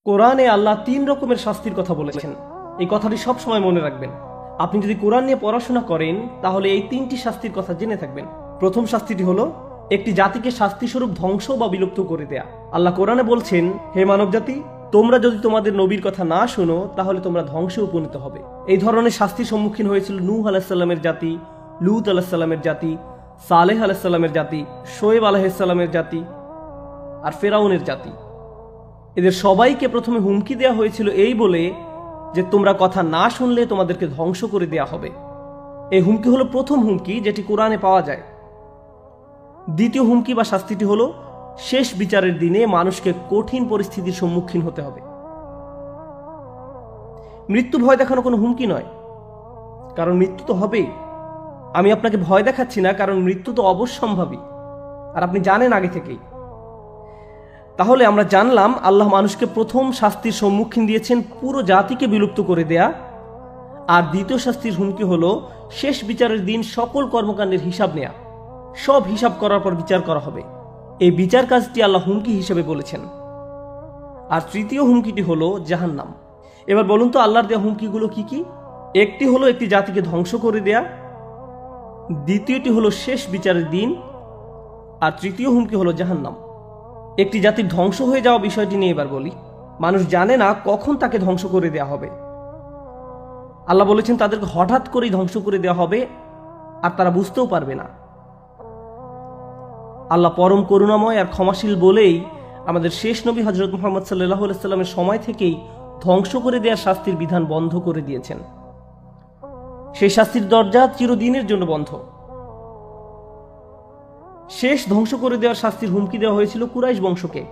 কোরআনে আল্লাহ ৩ রকমের শাস্তির কথা বলেছেন। এই কথাটি সব সময় মনে রাখবেন। আপনি যদি কোরআন নিয়ে পড়াশোনা করেন তাহলে এই ৩টি শাস্তির কথা জেনে থাকবেন। প্রথম শাস্তিটি হলো একটি জাতিকে শাস্তিস্বরূপ ধ্বংস বা বিলুপ্ত করে দেয়া। আল্লাহ কোরআনে বলছেন, হে মানবজাতি, তোমরা যদি তোমাদের নবীর কথা না শোনো তাহলে তোমরা ধ্বংসে উপনীত হবে। এই ধরনের শাস্তির সম্মুখীন হয়েছিল নূহ আলাইহিস সালামের জাতি, লূত আলাইহিস সালামের জাতি, সালেহ আলাইহিস সালামের জাতি, শোয়েব আলাইহিস সালামের জাতি আর ফেরাউনের জাতি। এদের সবাইকে প্রথমে হুমকি দেওয়া হয়েছিল এই বলে যে তোমরা কথা না শুনলে তোমাদেরকে ধ্বংস করে দেয়া হবে। এই হুমকি হলো প্রথম হুমকি, যেটি কোরআনে পাওয়া যায়। দ্বিতীয় হুমকি বা শাস্তিটি হলো শেষ বিচারের দিনে মানুষকে কঠিন পরিস্থিতির সম্মুখীন হতে হবে। মৃত্যু ভয় দেখানো কোনো হুমকি নয়, কারণ মৃত্যু তো হবেই। আমি আপনাকে ভয় দেখাচ্ছি না, কারণ মৃত্যু তো অবশ্যম্ভাবী আর আপনি জানেন আগে থেকেই। তাহলে আমরা জানলাম আল্লাহ মানুষকে প্রথম শাস্তির সম্মুখীন দিয়েছেন পুরো জাতিকে বিলুপ্ত করে দেয়া, আর দ্বিতীয় শাস্তির হুমকি হলো শেষ বিচারের দিন সকল কর্মকাণ্ডের হিসাব নেয়া। সব হিসাব করার পর বিচার করা হবে। এই বিচার কাজটি আল্লাহ হুমকি হিসেবে বলেছেন। আর তৃতীয় হুমকিটি হলো জাহান্নাম। এবার বলুন তো আল্লাহর দেওয়া হুমকিগুলো কি কি? একটি হলো একটি জাতিকে ধ্বংস করে দেয়া, দ্বিতীয়টি হলো শেষ বিচারের দিন, আর তৃতীয় হুমকি হলো জাহান্নাম। একটি জাতির ধ্বংস হয়ে যাওয়া বিষয়টি নিয়ে এবার বলি। মানুষ জানে না কখন তাকে ধ্বংস করে দেয়া হবে। আল্লাহ বলেছেন তাদেরকে হঠাৎ করেই ধ্বংস করে দেওয়া হবে আর তারা বুঝতেও পারবে না। আল্লাহ পরম করুণাময় আর ক্ষমাশীল বলেই আমাদের শেষ নবী হযরত মুহাম্মদ সাল্লাল্লাহু আলাইহি সাল্লামের সময় থেকেই ধ্বংস করে দেওয়ার শাস্তির বিধান বন্ধ করে দিয়েছেন। সেই শাস্তির দরজা চিরদিনের জন্য বন্ধ। শেষ ধ্বংস করে দেওয়ার শাস্তির হুমকি দেওয়া হয়েছিল কুরাইশ বংশকে।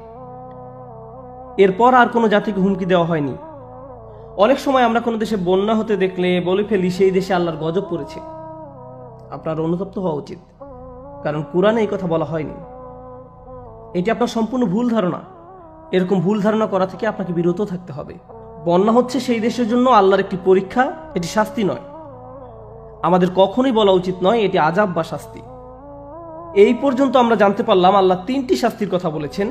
এরপর আর কোনো জাতিকে হুমকি দেওয়া হয়নি। অনেক সময় আমরা কোনো দেশে বন্যা হতে দেখলে বলে ফেলি সেই দেশে আল্লাহর গজব পড়েছে। আপনার অনুতপ্ত হওয়া উচিত, কারণ কোরআনে এই কথা বলা হয়নি। এটি আপনার সম্পূর্ণ ভুল ধারণা। এরকম ভুল ধারণা করা থেকে আপনাকে বিরত থাকতে হবে। বন্যা হচ্ছে সেই দেশের জন্য আল্লাহর একটি পরীক্ষা, এটি শাস্তি নয়। আমাদের কখনোই বলা উচিত নয় এটি আযাব বা শাস্তি। এই পর্যন্ত আমরা জানতে পারলাম আল্লাহ 3টি শাস্তির কথা বলেছেন।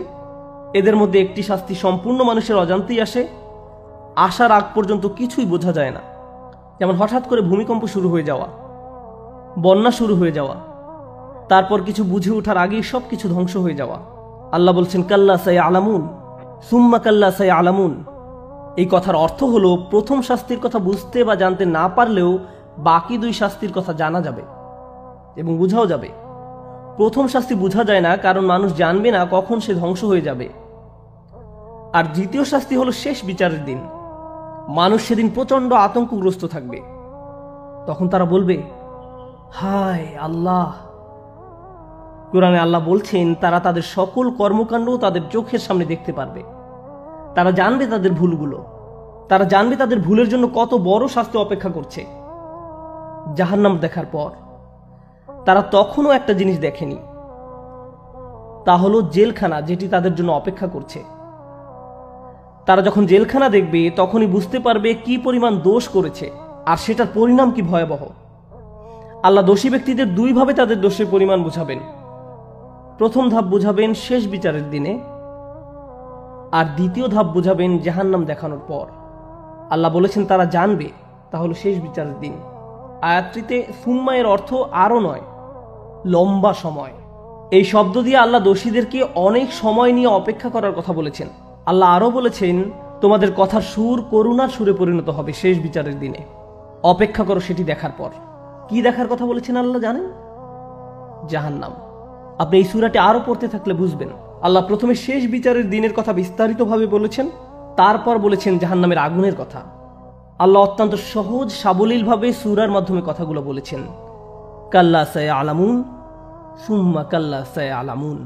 এদের মধ্যে একটি শাস্তি সম্পূর্ণ মানুষের অজান্তেই আসে, আসার আগ পর্যন্ত কিছুই বোঝা যায় না। যেমন হঠাৎ করে ভূমিকম্প শুরু হয়ে যাওয়া, বন্যা শুরু হয়ে যাওয়া, তারপর কিছু বুঝে ওঠার আগেই সব কিছু ধ্বংস হয়ে যাওয়া। আল্লাহ বলছেন কাল্লা সায়ালামুন সুম্মা কাল্লা সায়ালামুন। এই কথার অর্থ হলো প্রথম শাস্তির কথা বুঝতে বা জানতে না পারলেও বাকি 2 শাস্তির কথা জানা যাবে এবং বুঝাও যাবে। প্রথম শাস্তি বোঝা যায় না, কারণ মানুষ জানবে না কখন সে ধ্বংস হয়ে যাবে। আর দ্বিতীয় শাস্তি হলো শেষ বিচারের দিন। মানুষ সেদিন প্রচন্ড আতঙ্কগ্রস্ত থাকবে। তখন তারা বলবে, হায় আল্লাহ। কোরআনে আল্লাহ বলছেন তারা তাদের সকল কর্মকাণ্ড তাদের চোখের সামনে দেখতে পারবে। তারা জানবে তাদের ভুলগুলো। তারা জানবে তাদের ভুলের জন্য কত বড় শাস্তি অপেক্ষা করছে। জাহান্নাম দেখার পর তারা তখনও একটা জিনিস দেখেনি, তা হলো জেলখানা, যেটি তাদের জন্য অপেক্ষা করছে। তারা যখন জেলখানা দেখবে তখনই বুঝতে পারবে কি পরিমাণ দোষ করেছে আর সেটার পরিণাম কি ভয়াবহ। আল্লাহ দোষী ব্যক্তিদের 2 ভাবে তাদের দোষের পরিমাণ বুঝাবেন। প্রথম ধাপ বুঝাবেন শেষ বিচারের দিনে, আর দ্বিতীয় ধাপ বুঝাবেন জাহান্নাম দেখানোর পর। আল্লাহ বলেছেন তারা জানবে, তাহলে শেষ বিচারের দিন। আয়াতটিতে সুম্মা এর অর্থ আরও নয়, লম্বা সময়। এই শব্দ দিয়ে আল্লাহ দোষীদেরকে অনেক সময় নিয়ে অপেক্ষা করার কথা বলেছেন। আল্লাহ আরও বলেছেন তোমাদের কথার সুর করুণার সুরে পরিণত হবে শেষ বিচারের দিনে। অপেক্ষা করো সেটি দেখার পর। কি দেখার কথা বলেছেন আল্লাহ জানেন? জাহান্নাম। আপনি এই সূরাটি আরও পড়তে থাকলে বুঝবেন। আল্লাহ প্রথমে শেষ বিচারের দিনের কথা বিস্তারিতভাবে বলেছেন, তারপর বলেছেন জাহান্নামের আগুনের কথা। আল্লাহ অত্যন্ত সহজ সাবলীলভাবে সূরার মাধ্যমে কথাগুলো বলেছেন। কাল্লা সায়ালামুন সুম্মা কাল্লা সায়ালামুন।